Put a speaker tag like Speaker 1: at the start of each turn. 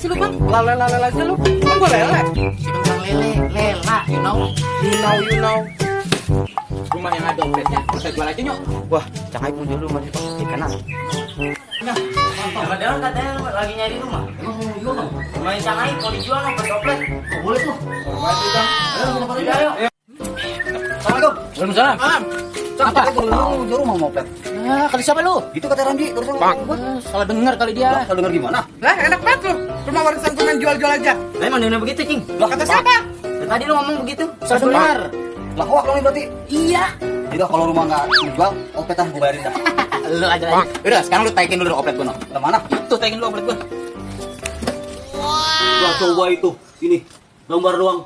Speaker 1: sih lu bang? Lele aja lu. Kan gua lele.
Speaker 2: Siapa bilang lele? Lela, you know.
Speaker 1: You know. Rumah yang ada opletnya bisa jual aja nyok.
Speaker 3: Wah, Cang Aip mau jual rumah di kanan.
Speaker 2: Nah, padahal katanya lagi nyari rumah. Emang mau jual bang? Rumah yang Cang Aip mau dijual oplet. Oh, boleh tuh. Ayo, kita pergi ayo. Assalamualaikum.
Speaker 3: Waalaikumsalam.
Speaker 2: Cang, apa? Lu jual rumah mau oplet.
Speaker 3: Nah, kali siapa lu?
Speaker 2: Itu kata Ramji, terus lu.
Speaker 3: Salah dengar kali dia.
Speaker 2: Kalau dengar gimana?
Speaker 1: Lah enak banget lu. Rumah warisan gua main jual-jual aja.
Speaker 2: Lah emang dia begitu, Cing.
Speaker 1: Lah kata siapa?
Speaker 2: Tadi lu ngomong begitu.
Speaker 3: Salah dengar.
Speaker 2: Lah hoak dong ini berarti.
Speaker 3: Iya.
Speaker 2: Udah kalau rumah enggak dijual, opletan gua bayarin dah.
Speaker 3: Lu aja lagi.
Speaker 2: Udah, sekarang lu taikin dulu oplet gua, no. Ke mana?
Speaker 3: Tuh tagin dulu oplet gua.
Speaker 2: Wah, coba itu. Ini gambar doang.